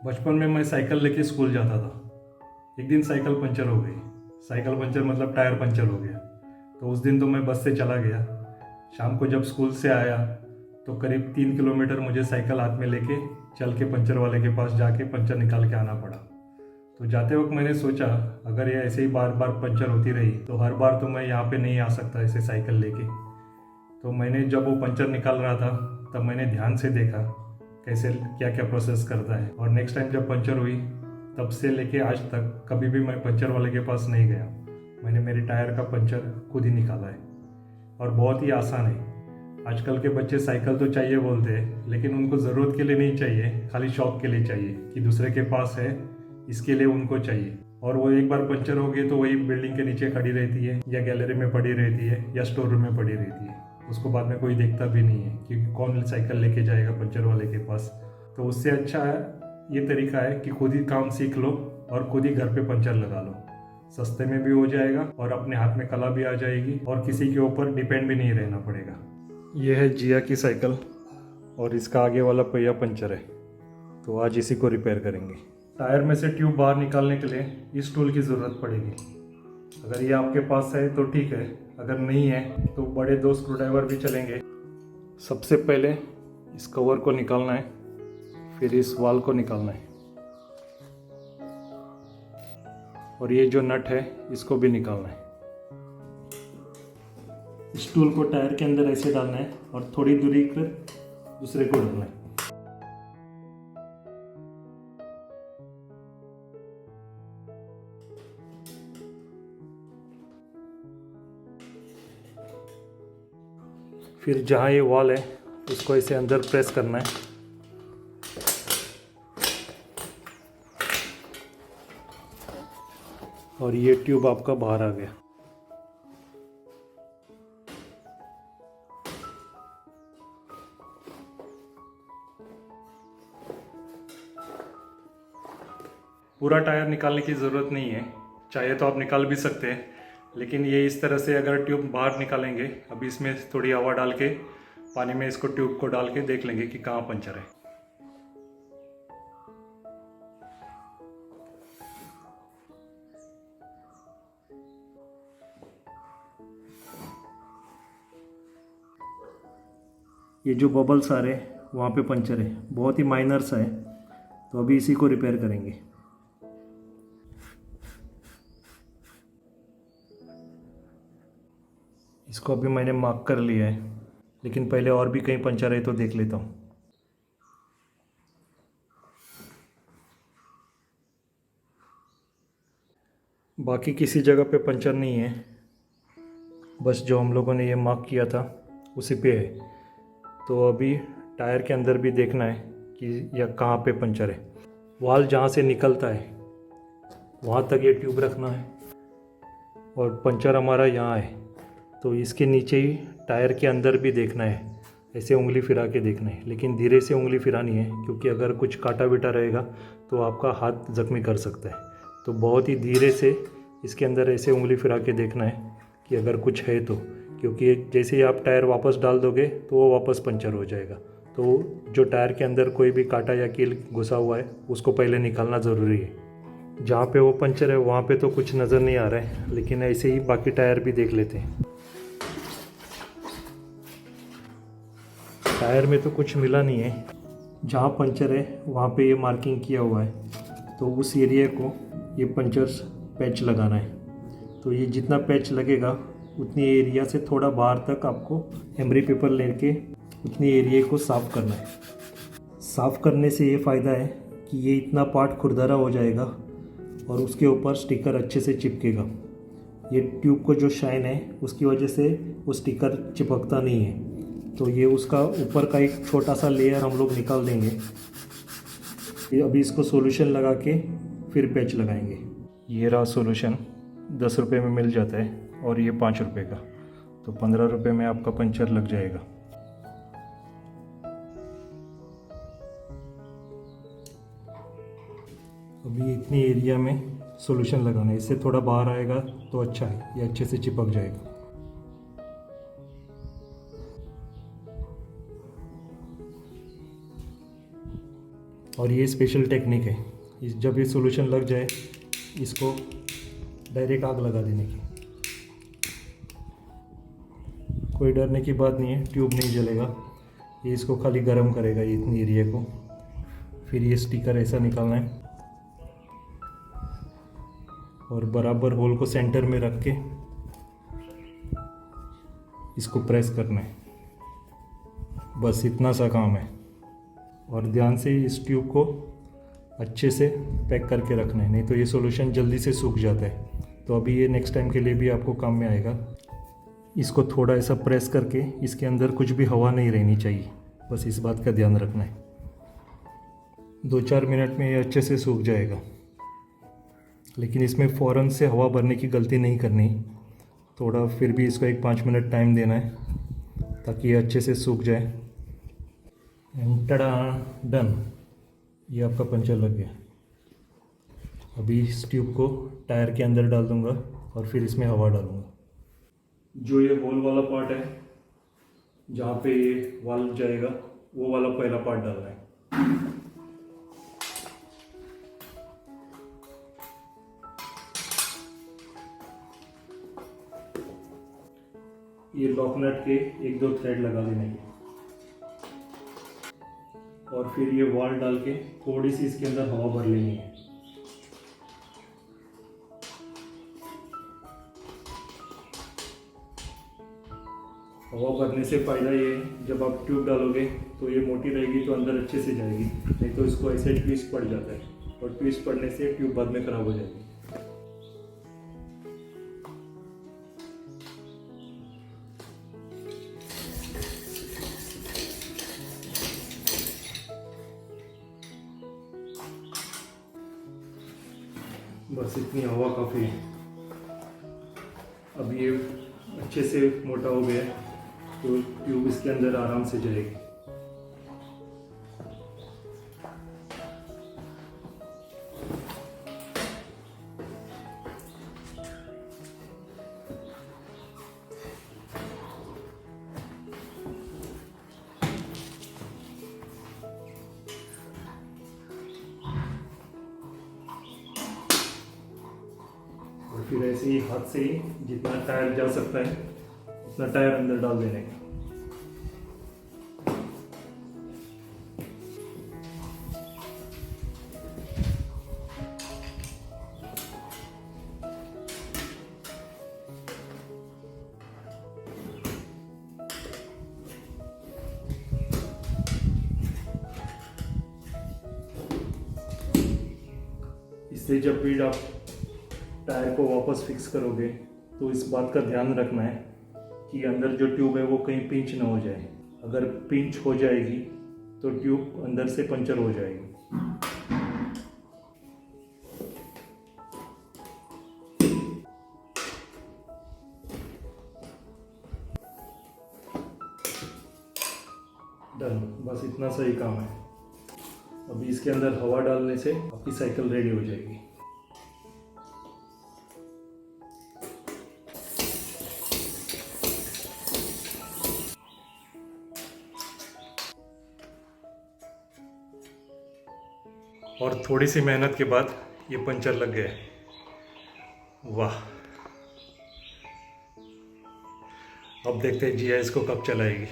बचपन में मैं साइकिल लेके स्कूल जाता था। एक दिन साइकिल पंचर हो गई। साइकिल पंचर मतलब टायर पंचर हो गया। तो उस दिन तो मैं बस से चला गया। शाम को जब स्कूल से आया तो करीब 3 किलोमीटर मुझे साइकिल हाथ में लेके चल के पंचर वाले के पास जाके पंचर निकाल के आना पड़ा। तो जाते वक्त मैंने सोचा, अगर ये ऐसे ही बार बार पंचर होती रही तो हर बार तो मैं यहाँ पे नहीं आ सकता ऐसे साइकिल लेके। तो मैंने जब वो पंचर निकाल रहा था तब मैंने ध्यान से देखा कैसे क्या क्या प्रोसेस करता है, और नेक्स्ट टाइम जब पंचर हुई तब से लेके आज तक कभी भी मैं पंचर वाले के पास नहीं गया। मैंने मेरे टायर का पंचर खुद ही निकाला है और बहुत ही आसान है। आजकल के बच्चे साइकिल तो चाहिए बोलते हैं, लेकिन उनको ज़रूरत के लिए नहीं चाहिए, खाली शौक के लिए चाहिए कि दूसरे के पास है इसके लिए उनको चाहिए। और वो एक बार पंचर हो गई तो वही बिल्डिंग के नीचे खड़ी रहती है या गैलरी में पड़ी रहती है या स्टोर रूम में पड़ी रहती है। उसको बाद में कोई देखता भी नहीं है क्योंकि कौन साइकिल लेके जाएगा पंचर वाले के पास। तो उससे अच्छा ये तरीका है कि खुद ही काम सीख लो और खुद ही घर पे पंचर लगा लो। सस्ते में भी हो जाएगा और अपने हाथ में कला भी आ जाएगी और किसी के ऊपर डिपेंड भी नहीं रहना पड़ेगा। यह है जिया की साइकिल और इसका आगे वाला पहिया पंचर है, तो आज इसी को रिपेयर करेंगे। टायर में से ट्यूब बाहर निकालने के लिए इस टूल की ज़रूरत पड़ेगी। अगर ये आपके पास है तो ठीक है, अगर नहीं है तो बड़े 2 स्क्रू ड्राइवर भी चलेंगे। सबसे पहले इस कवर को निकालना है, फिर इस वाल को निकालना है और ये जो नट है इसको भी निकालना है। इस टूल को टायर के अंदर ऐसे डालना है और थोड़ी दूरी पर दूसरे को डालना है। फिर जहाँ ये वॉल है उसको ऐसे अंदर प्रेस करना है और ये ट्यूब आपका बाहर आ गया। पूरा टायर निकालने की ज़रूरत नहीं है, चाहे तो आप निकाल भी सकते हैं, लेकिन ये इस तरह से अगर ट्यूब बाहर निकालेंगे, अभी इसमें थोड़ी हवा डाल के पानी में इसको ट्यूब को डाल के देख लेंगे कि कहाँ पंचर है। ये जो बबल्स आ रहे हैं वहाँ पे पंचर है, बहुत ही माइनर सा है, तो अभी इसी को रिपेयर करेंगे। इसको अभी मैंने मार्क कर लिया है, लेकिन पहले और भी कहीं पंचर है तो देख लेता हूँ। बाकी किसी जगह पे पंचर नहीं है, बस जो हम लोगों ने ये मार्क किया था उसी पे है। तो अभी टायर के अंदर भी देखना है कि या कहाँ पे पंचर है। वाल जहाँ से निकलता है वहाँ तक ये ट्यूब रखना है और पंचर हमारा यहाँ है, तो इसके नीचे ही टायर के अंदर भी देखना है, ऐसे उंगली फिरा के देखना है, लेकिन धीरे से उंगली फिरानी है क्योंकि अगर कुछ काटा बिटा रहेगा तो आपका हाथ जख्मी कर सकता है। तो बहुत ही धीरे से इसके अंदर ऐसे उंगली फिरा के देखना है कि अगर कुछ है तो, क्योंकि जैसे ही आप टायर वापस डाल दोगे तो वो वापस पंचर हो जाएगा। तो जो टायर के अंदर कोई भी कांटा या कील घुसा हुआ है उसको पहले निकालना ज़रूरी है। जहाँ पे वो पंचर है वहाँ पे तो कुछ नज़र नहीं आ रहा है, लेकिन ऐसे ही बाकी टायर भी देख लेते हैं। टायर में तो कुछ मिला नहीं है। जहाँ पंचर है वहाँ पे ये मार्किंग किया हुआ है, तो उस एरिया को ये पंचर पैच लगाना है। तो ये जितना पैच लगेगा उतनी एरिया से थोड़ा बाहर तक आपको एमरी पेपर लेके उतनी एरिया को साफ़ करना है। साफ़ करने से ये फ़ायदा है कि ये इतना पार्ट खुरदरा हो जाएगा और उसके ऊपर स्टिकर अच्छे से चिपकेगा। ये ट्यूब को जो शाइन है उसकी वजह से वो स्टिकर चिपकता नहीं है, तो ये उसका ऊपर का एक छोटा सा लेयर हम लोग निकाल देंगे। अभी इसको सॉल्यूशन लगा के फिर पैच लगाएंगे। ये रहा सॉल्यूशन, 10 रुपये में मिल जाता है और ये 5 रुपये का, तो 15 रुपये में आपका पंचर लग जाएगा। अभी इतनी एरिया में सॉल्यूशन लगाना है, इससे थोड़ा बाहर आएगा तो अच्छा है, ये अच्छे से चिपक जाएगा। और ये स्पेशल टेक्निक है, जब ये सॉल्यूशन लग जाए इसको डायरेक्ट आग लगा देने की। कोई डरने की बात नहीं है, ट्यूब नहीं जलेगा, ये इसको खाली गर्म करेगा ये इतनी एरिया को। फिर ये स्टिकर ऐसा निकालना है और बराबर होल को सेंटर में रख के इसको प्रेस करना है, बस इतना सा काम है। और ध्यान से इस ट्यूब को अच्छे से पैक करके रखना है, नहीं तो ये सॉल्यूशन जल्दी से सूख जाता है। तो अभी ये नेक्स्ट टाइम के लिए भी आपको काम में आएगा। इसको थोड़ा ऐसा प्रेस करके इसके अंदर कुछ भी हवा नहीं रहनी चाहिए, बस इस बात का ध्यान रखना है। 2-4 मिनट में ये अच्छे से सूख जाएगा, लेकिन इसमें फ़ौरन से हवा भरने की गलती नहीं करनी, थोड़ा फिर भी इसको 1-5 मिनट टाइम देना है ताकि ये अच्छे से सूख जाए। एंड टड़ा, डन, ये आपका पंचर लग गया। अभी इस ट्यूब को टायर के अंदर डाल दूंगा और फिर इसमें हवा डालूंगा। जो ये होल वाला पार्ट है जहाँ पे ये वाल्व जाएगा, वो वाला पहला पार्ट डालना है। ये लॉक नट के 1-2 थ्रेड लगा देने के और फिर ये वाल्व डाल के थोड़ी सी इसके अंदर हवा भर लेनी है। हवा भरने से फ़ायदा ये है, जब आप ट्यूब डालोगे तो ये मोटी रहेगी तो अंदर अच्छे से जाएगी, नहीं तो इसको ऐसे ट्विस्ट पड़ जाता है और ट्विस्ट पड़ने से ट्यूब बाद में ख़राब हो जाएगी। बस इतनी हवा काफ़ी है। अब ये अच्छे से मोटा हो गया तो ट्यूब इसके अंदर आराम से जाएगी। और फिर ऐसे ही हाथ से ही जितना टायर जा सकता है उतना टायर अंदर डाल देने का। इससे जब भी आप टायर को वापस फिक्स करोगे तो इस बात का ध्यान रखना है कि अंदर जो ट्यूब है वो कहीं पिंच ना हो जाए। अगर पिंच हो जाएगी तो ट्यूब अंदर से पंचर हो जाएगी। डन, बस इतना सही काम है। अभी इसके अंदर हवा डालने से आपकी साइकिल रेडी हो जाएगी। और थोड़ी सी मेहनत के बाद ये पंचर लग गया। वाह, अब देखते हैं जिया इसको कब चलाएगी।